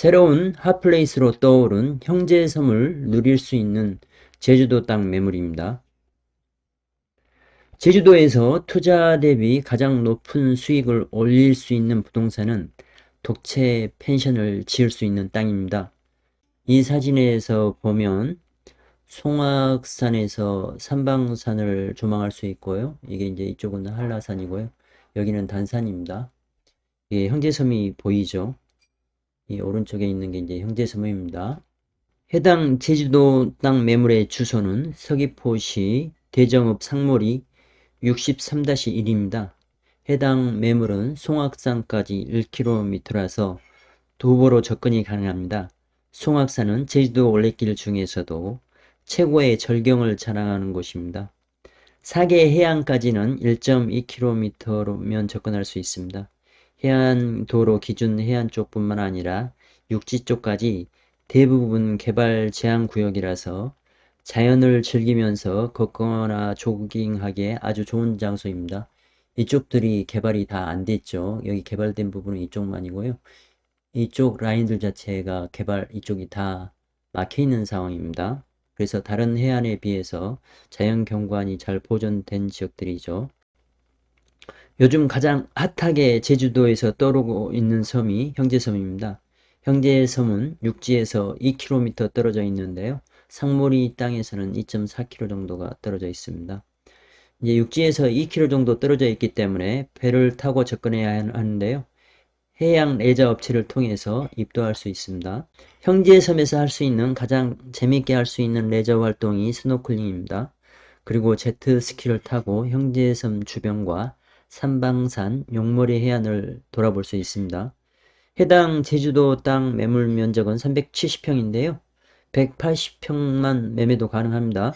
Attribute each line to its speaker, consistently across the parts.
Speaker 1: 새로운 핫플레이스로 떠오른 형제섬을 누릴 수 있는 제주도 땅 매물입니다. 제주도에서 투자 대비 가장 높은 수익을 올릴 수 있는 부동산은 독채 펜션을 지을 수 있는 땅입니다. 이 사진에서 보면 송악산에서 삼방산을 조망할 수 있고요. 이게 이제 이쪽은 한라산이고요. 여기는 단산입니다. 예, 형제섬이 보이죠? 이 오른쪽에 있는 게 이제 형제섬입니다. 해당 제주도 땅 매물의 주소는 서귀포시 대정읍 상몰이 63-1입니다. 해당 매물은 송악산까지 1km라서 도보로 접근이 가능합니다. 송악산은 제주도 올레길 중에서도 최고의 절경을 자랑하는 곳입니다. 사계 해안까지는 1.2km면 접근할 수 있습니다. 해안도로 기준 해안 쪽뿐만 아니라 육지 쪽까지 대부분 개발 제한구역이라서 자연을 즐기면서 걷거나 조깅하기에 아주 좋은 장소입니다. 이쪽들이 개발이 다 안 됐죠. 여기 개발된 부분은 이쪽만이고요. 이쪽 라인들 자체가 개발 이쪽이 다 막혀 있는 상황입니다. 그래서 다른 해안에 비해서 자연 경관이 잘 보존된 지역들이죠. 요즘 가장 핫하게 제주도에서 떠오르고 있는 섬이 형제섬입니다. 형제섬은 육지에서 2km 떨어져 있는데요. 상모리 땅에서는 2.4km 정도가 떨어져 있습니다. 이제 육지에서 2km 정도 떨어져 있기 때문에 배를 타고 접근해야 하는데요. 해양 레저 업체를 통해서 입도할 수 있습니다. 형제섬에서 할 수 있는 가장 재밌게 할 수 있는 레저 활동이 스노클링입니다. 그리고 제트스키를 타고 형제섬 주변과 삼방산, 용머리 해안을 돌아볼 수 있습니다. 해당 제주도 땅 매물 면적은 370평인데요. 180평만 매매도 가능합니다.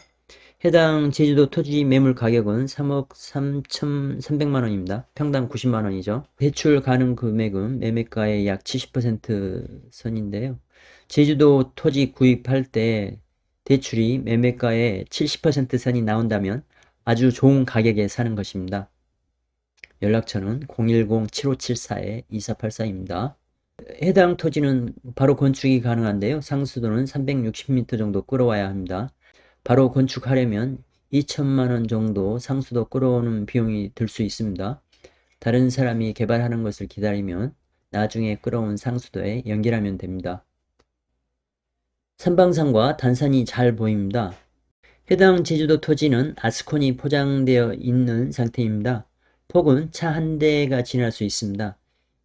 Speaker 1: 해당 제주도 토지 매물 가격은 3억 3,300만원입니다. 평당 90만원이죠. 대출 가능 금액은 매매가의 약 70% 선인데요. 제주도 토지 구입할 때 대출이 매매가의 70% 선이 나온다면 아주 좋은 가격에 사는 것입니다. 연락처는 010-7574-2484입니다. 해당 토지는 바로 건축이 가능한데요. 상수도는 360m 정도 끌어와야 합니다. 바로 건축하려면 2천만원 정도 상수도 끌어오는 비용이 들 수 있습니다. 다른 사람이 개발하는 것을 기다리면 나중에 끌어온 상수도에 연결하면 됩니다. 삼방산과 단산이 잘 보입니다. 해당 제주도 토지는 아스콘이 포장되어 있는 상태입니다. 폭은 차 한 대가 지날 수 있습니다.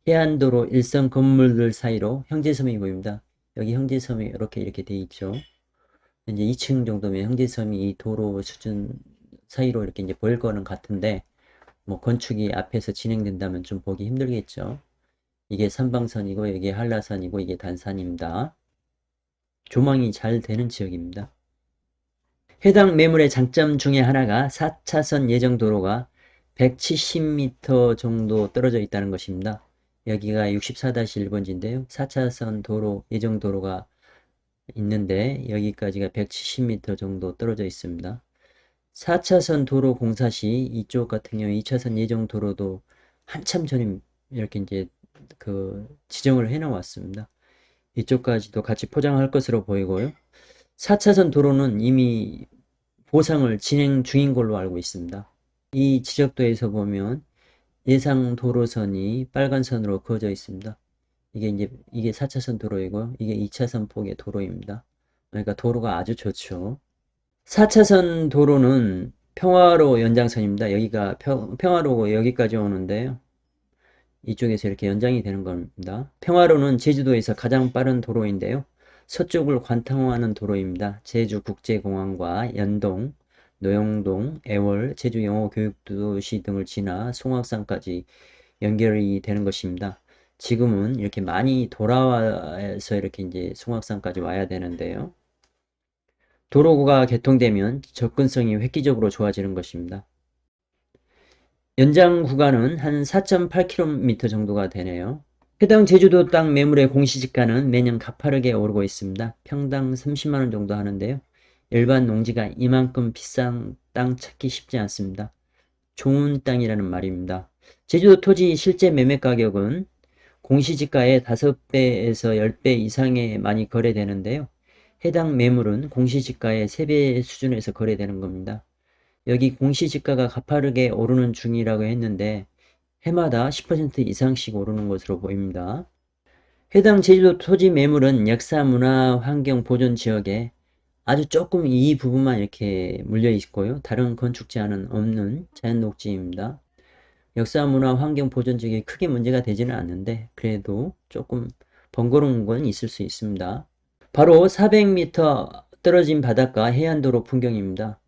Speaker 1: 해안도로 일선 건물들 사이로 형제섬이 보입니다. 여기 형제섬이 이렇게 돼 있죠. 이제 2층 정도면 형제섬이 이 도로 수준 사이로 이렇게 이제 보일 거는 같은데, 뭐 건축이 앞에서 진행된다면 좀 보기 힘들겠죠. 이게 삼방선이고 이게 한라산이고 이게 단산입니다. 조망이 잘 되는 지역입니다. 해당 매물의 장점 중에 하나가 4차선 예정도로가 170m 정도 떨어져 있다는 것입니다. 여기가 64-1번지인데요. 4차선 도로 예정도로가 있는데 여기까지가 170m 정도 떨어져 있습니다. 4차선 도로 공사 시 이쪽 같은 경우 2차선 예정 도로도 한참 전에 이렇게 이제 지정을 해 놓았습니다. 이쪽까지도 같이 포장할 것으로 보이고요. 4차선 도로는 이미 보상을 진행 중인 걸로 알고 있습니다. 이 지적도에서 보면 예상 도로선이 빨간 선으로 그어져 있습니다. 이게 4차선 도로이고 이게 2차선 폭의 도로입니다. 그러니까 도로가 아주 좋죠. 4차선 도로는 평화로 연장선입니다. 여기가 평화로고 여기까지 오는데요. 이쪽에서 이렇게 연장이 되는 겁니다. 평화로는 제주도에서 가장 빠른 도로인데요. 서쪽을 관통하는 도로입니다. 제주국제공항과 연동, 노영동, 애월, 제주영어교육도시 등을 지나 송악산까지 연결이 되는 것입니다. 지금은 이렇게 많이 돌아와서 이렇게 이제 송악산까지 와야 되는데요. 도로가 개통되면 접근성이 획기적으로 좋아지는 것입니다. 연장 구간은 한 4.8km 정도가 되네요. 해당 제주도 땅 매물의 공시지가는 매년 가파르게 오르고 있습니다. 평당 30만원 정도 하는데요. 일반 농지가 이만큼 비싼 땅 찾기 쉽지 않습니다. 좋은 땅이라는 말입니다. 제주도 토지 실제 매매 가격은 공시지가의 5배에서 10배 이상에 많이 거래되는데요. 해당 매물은 공시지가의 3배 수준에서 거래되는 겁니다. 여기 공시지가가 가파르게 오르는 중이라고 했는데 해마다 10% 이상씩 오르는 것으로 보입니다. 해당 제주도 토지 매물은 역사, 문화, 환경 보존 지역에 아주 조금 이 부분만 이렇게 물려 있고요. 다른 건축 제한은 없는 자연 녹지입니다. 역사, 문화, 환경 보존 지역이 크게 문제가 되지는 않는데 그래도 조금 번거로운 건 있을 수 있습니다. 바로 400m 떨어진 바닷가 해안도로 풍경입니다.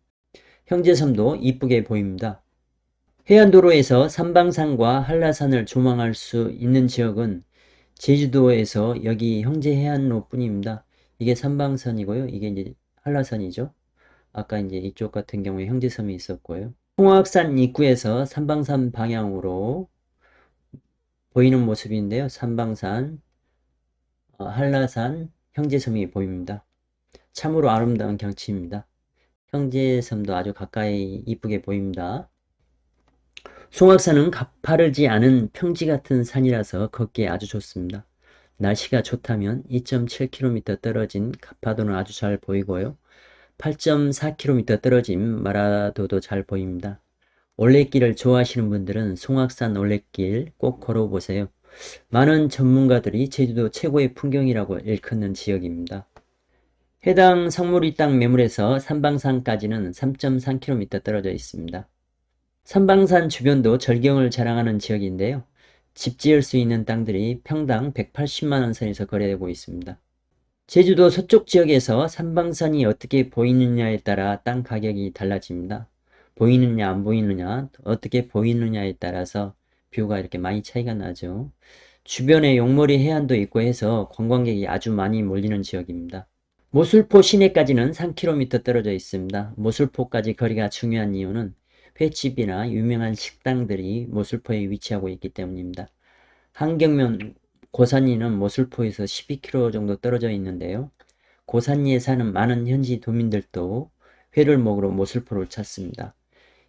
Speaker 1: 형제섬도 이쁘게 보입니다. 해안도로에서 삼방산과 한라산을 조망할 수 있는 지역은 제주도에서 여기 형제해안로 뿐입니다. 이게 삼방산이고요. 이게 이제 한라산이죠. 아까 이제 이쪽 같은 경우에 형제섬이 있었고요. 홍학산 입구에서 삼방산 방향으로 보이는 모습인데요. 삼방산, 한라산, 형제섬이 보입니다. 참으로 아름다운 경치입니다. 형제섬도 아주 가까이 이쁘게 보입니다. 송악산은 가파르지 않은 평지 같은 산이라서 걷기에 아주 좋습니다. 날씨가 좋다면 2.7km 떨어진 가파도는 아주 잘 보이고요. 8.4km 떨어진 마라도도 잘 보입니다. 올레길을 좋아하시는 분들은 송악산 올레길 꼭 걸어보세요. 많은 전문가들이 제주도 최고의 풍경이라고 일컫는 지역입니다. 해당 성물이 땅 매물에서 삼방산까지는 3.3km 떨어져 있습니다. 삼방산 주변도 절경을 자랑하는 지역인데요. 집 지을 수 있는 땅들이 평당 180만원 선에서 거래되고 있습니다. 제주도 서쪽 지역에서 삼방산이 어떻게 보이느냐에 따라 땅 가격이 달라집니다. 보이느냐 안 보이느냐 어떻게 보이느냐에 따라서 뷰가 이렇게 많이 차이가 나죠. 주변에 용머리 해안도 있고 해서 관광객이 아주 많이 몰리는 지역입니다. 모술포 시내까지는 3km 떨어져 있습니다. 모술포까지 거리가 중요한 이유는 횟집이나 유명한 식당들이 모술포에 위치하고 있기 때문입니다. 한경면 고산리는 모술포에서 12km 정도 떨어져 있는데요. 고산리에 사는 많은 현지 도민들도 회를 먹으러 모술포를 찾습니다.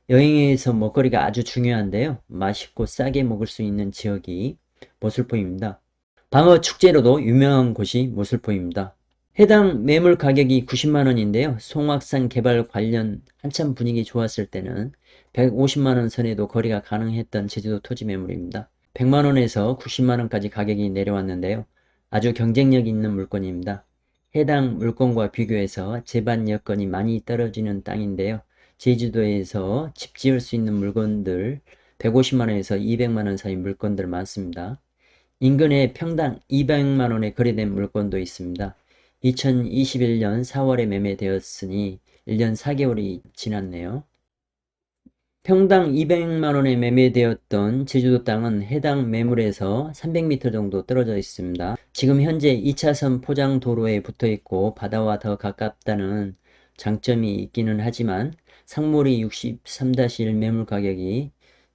Speaker 1: 여행에서 먹거리가 아주 중요한데요. 맛있고 싸게 먹을 수 있는 지역이 모술포입니다. 방어 축제로도 유명한 곳이 모술포입니다. 해당 매물 가격이 90만원인데요. 송악산 개발 관련 한참 분위기 좋았을 때는 150만원 선에도 거래가 가능했던 제주도 토지 매물입니다. 100만원에서 90만원까지 가격이 내려왔는데요. 아주 경쟁력 있는 물건입니다. 해당 물건과 비교해서 재반 여건이 많이 떨어지는 땅인데요. 제주도에서 집 지을 수 있는 물건들 150만원에서 200만원 사이 물건들 많습니다. 인근에 평당 200만원에 거래된 물건도 있습니다. 2021년 4월에 매매되었으니 1년 4개월이 지났네요. 평당 200만원에 매매되었던 제주도 땅은 해당 매물에서 300m 정도 떨어져 있습니다. 지금 현재 2차선 포장도로에 붙어있고 바다와 더 가깝다는 장점이 있기는 하지만 상물이 63-1 매물 가격이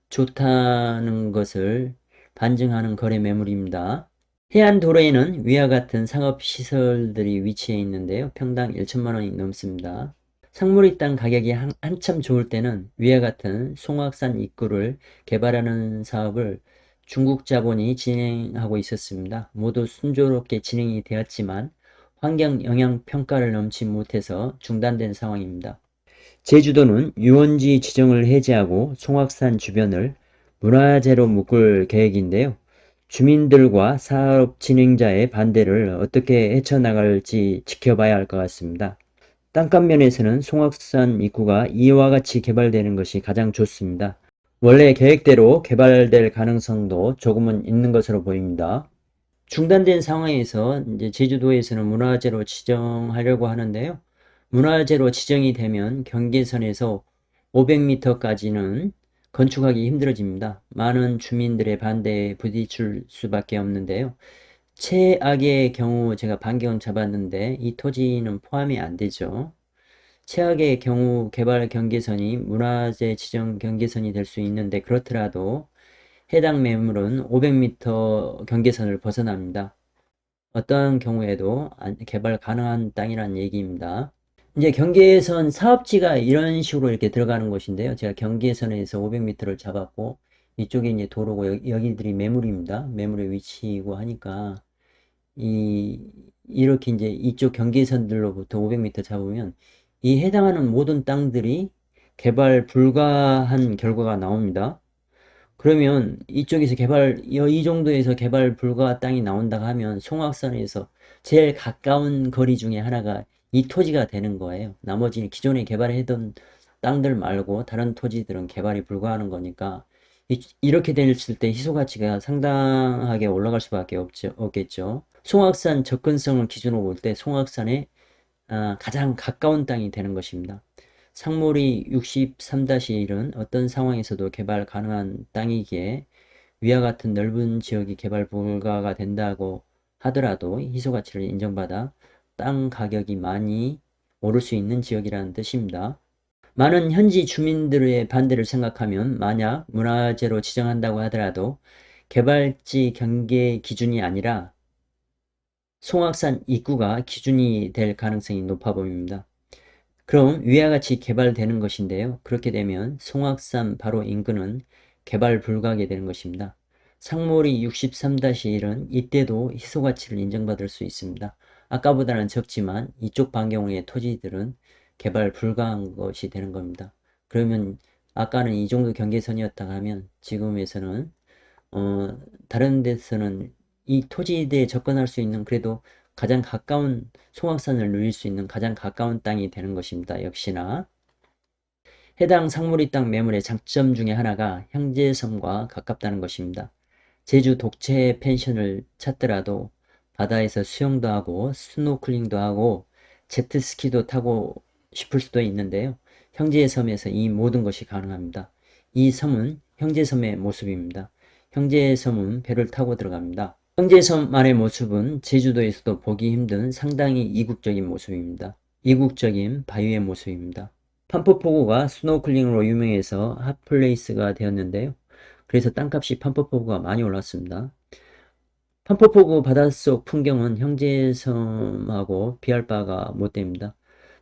Speaker 1: 좋다는 것을 반증하는 거래 매물입니다. 해안도로에는 위와 같은 상업시설들이 위치해 있는데요. 평당 1천만원이 넘습니다. 상물이 땅 가격이 한참 좋을 때는 위와 같은 송악산 입구를 개발하는 사업을 중국 자본이 진행하고 있었습니다. 모두 순조롭게 진행이 되었지만 환경 영향 평가를 넘지 못해서 중단된 상황입니다. 제주도는 유원지 지정을 해제하고 송악산 주변을 문화재로 묶을 계획인데요. 주민들과 사업 진행자의 반대를 어떻게 헤쳐나갈지 지켜봐야 할 것 같습니다. 땅값 면에서는 송악산 입구가 이와 같이 개발되는 것이 가장 좋습니다. 원래 계획대로 개발될 가능성도 조금은 있는 것으로 보입니다. 중단된 상황에서 이제 제주도에서는 문화재로 지정하려고 하는데요. 문화재로 지정이 되면 경계선에서 500m까지는 건축하기 힘들어집니다. 많은 주민들의 반대에 부딪힐 수밖에 없는데요. 최악의 경우 제가 반경 잡았는데 이 토지는 포함이 안 되죠. 최악의 경우 개발 경계선이 문화재 지정 경계선이 될 수 있는데 그렇더라도 해당 매물은 500m 경계선을 벗어납니다. 어떠한 경우에도 개발 가능한 땅이란 얘기입니다. 이제 경계선 사업지가 이런 식으로 이렇게 들어가는 곳인데요. 제가 경계선에서 500m를 잡았고 이쪽에 이제 도로고 여기들이 매물입니다. 매물의 위치이고 하니까 이렇게 이제 이쪽 경계선들로부터 500m 잡으면 이 해당하는 모든 땅들이 개발 불가한 결과가 나옵니다. 그러면 이쪽에서 이 정도에서 개발 불가 땅이 나온다고 하면 송악산에서 제일 가까운 거리 중에 하나가 이 토지가 되는 거예요. 나머지는 기존에 개발했던 땅들 말고 다른 토지들은 개발이 불가하는 거니까 이렇게 됐을 때 희소가치가 상당하게 올라갈 수밖에 없겠죠. 송악산 접근성을 기준으로 볼 때 송악산에 가장 가까운 땅이 되는 것입니다. 상몰이 63-1은 어떤 상황에서도 개발 가능한 땅이기에 위와 같은 넓은 지역이 개발 불가가 된다고 하더라도 희소가치를 인정받아 땅 가격이 많이 오를 수 있는 지역이라는 뜻입니다. 많은 현지 주민들의 반대를 생각하면 만약 문화재로 지정한다고 하더라도 개발지 경계 기준이 아니라 송악산 입구가 기준이 될 가능성이 높아 보입니다. 그럼 위와 같이 개발되는 것인데요. 그렇게 되면 송악산 바로 인근은 개발 불가하게 되는 것입니다. 상몰이 63-1은 이때도 희소가치를 인정받을 수 있습니다. 아까보다는 적지만 이쪽 반경의 토지들은 개발 불가한 것이 되는 겁니다. 그러면 아까는 이 정도 경계선이었다 하면 지금에서는 다른 데서는 이 토지에 접근할 수 있는 그래도 가장 가까운 송악산을 누릴 수 있는 가장 가까운 땅이 되는 것입니다. 역시나 해당 상물이 땅 매물의 장점 중에 하나가 형제섬과 가깝다는 것입니다. 제주 독채 펜션을 찾더라도 바다에서 수영도 하고 스노클링도 하고 제트스키도 타고 싶을 수도 있는데요. 형제섬에서 이 모든 것이 가능합니다. 이 섬은 형제섬의 모습입니다. 형제섬은 배를 타고 들어갑니다. 형제섬만의 모습은 제주도에서도 보기 힘든 상당히 이국적인 모습입니다. 이국적인 바위의 모습입니다. 판포포구가 스노클링으로 유명해서 핫플레이스가 되었는데요. 그래서 땅값이 판포포구가 많이 올랐습니다. 판포포구 바닷속 풍경은 형제섬하고 비할 바가 못 됩니다.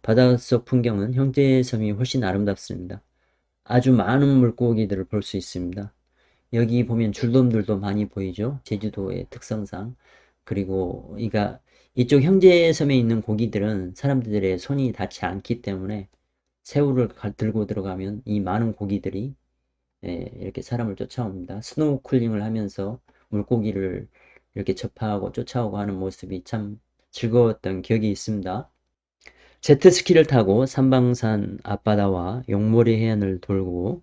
Speaker 1: 바닷속 풍경은 형제섬이 훨씬 아름답습니다. 아주 많은 물고기들을 볼 수 있습니다. 여기 보면 줄돔들도 많이 보이죠. 제주도의 특성상. 그리고 이쪽 형제섬에 있는 고기들은 사람들의 손이 닿지 않기 때문에 새우를 들고 들어가면 이 많은 고기들이 이렇게 사람을 쫓아옵니다. 스노우쿨링을 하면서 물고기를 이렇게 접하고 쫓아오고 하는 모습이 참 즐거웠던 기억이 있습니다. 제트스키를 타고 삼방산 앞바다와 용모리 해안을 돌고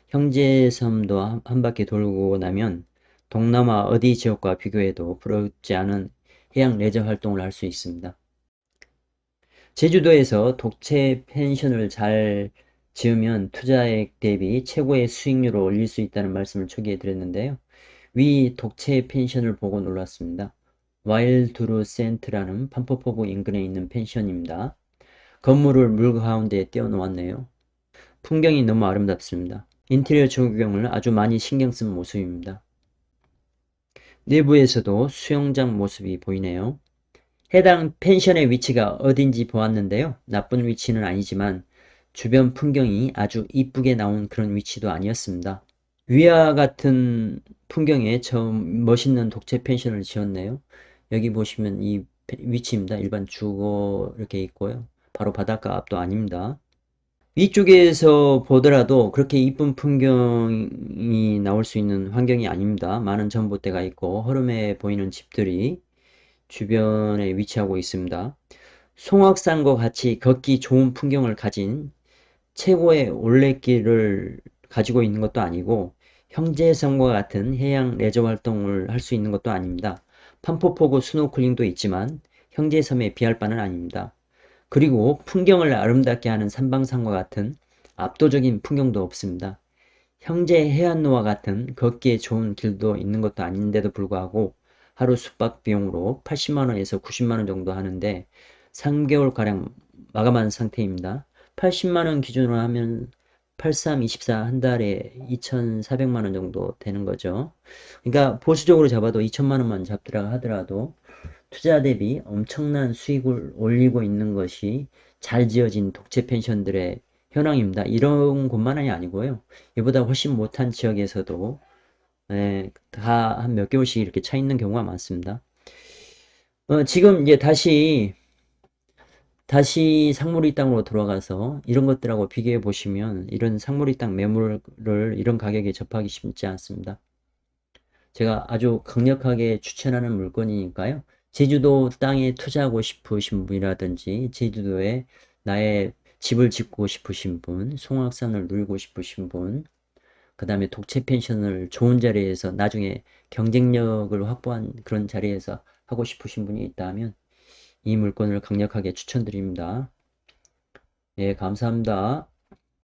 Speaker 1: 형제섬도 한 바퀴 돌고 나면 동남아 어디 지역과 비교해도 부럽지 않은 해양 레저 활동을 할 수 있습니다. 제주도에서 독채 펜션을 잘 지으면 투자액 대비 최고의 수익률을 올릴 수 있다는 말씀을 초기에 드렸는데요. 위 독채 펜션을 보고 놀랐습니다. 와일드루 센트라는 판포포구 인근에 있는 펜션입니다. 건물을 물 가운데 띄워놓았네요. 풍경이 너무 아름답습니다. 인테리어 조경을 아주 많이 신경 쓴 모습입니다. 내부에서도 수영장 모습이 보이네요. 해당 펜션의 위치가 어딘지 보았는데요. 나쁜 위치는 아니지만 주변 풍경이 아주 이쁘게 나온 그런 위치도 아니었습니다. 위와 같은 풍경에 저 멋있는 독채 펜션을 지었네요. 여기 보시면 이 위치입니다. 일반 주거 이렇게 있고요. 바로 바닷가 앞도 아닙니다. 위쪽에서 보더라도 그렇게 이쁜 풍경이 나올 수 있는 환경이 아닙니다. 많은 전봇대가 있고 허름해 보이는 집들이 주변에 위치하고 있습니다. 송악산과 같이 걷기 좋은 풍경을 가진 최고의 올레길을 가지고 있는 것도 아니고 형제섬과 같은 해양 레저 활동을 할 수 있는 것도 아닙니다. 판포포구 스노클링도 있지만 형제섬에 비할 바는 아닙니다. 그리고 풍경을 아름답게 하는 삼방산과 같은 압도적인 풍경도 없습니다. 형제 해안로와 같은 걷기에 좋은 길도 있는 것도 아닌데도 불구하고 하루 숙박 비용으로 80만원에서 90만원 정도 하는데 3개월가량 마감한 상태입니다. 80만원 기준으로 하면 8324 한 달에 2,400만원 정도 되는 거죠. 그러니까 보수적으로 잡아도 2천만원만 잡더라 하더라도 투자 대비 엄청난 수익을 올리고 있는 것이 잘 지어진 독채 펜션들의 현황입니다. 이런 곳만이 아니고요. 이보다 훨씬 못한 지역에서도 예, 다 한 몇 개월씩 이렇게 차 있는 경우가 많습니다. 지금 이제 다시 상물이 땅으로 돌아가서 이런 것들하고 비교해 보시면 이런 상물이 땅 매물을 이런 가격에 접하기 쉽지 않습니다. 제가 아주 강력하게 추천하는 물건이니까요. 제주도 땅에 투자하고 싶으신 분이라든지 제주도에 나의 집을 짓고 싶으신 분, 송악산을 누리고 싶으신 분, 그 다음에 독채 펜션을 좋은 자리에서 나중에 경쟁력을 확보한 그런 자리에서 하고 싶으신 분이 있다면 이 물건을 강력하게 추천드립니다. 예, 감사합니다.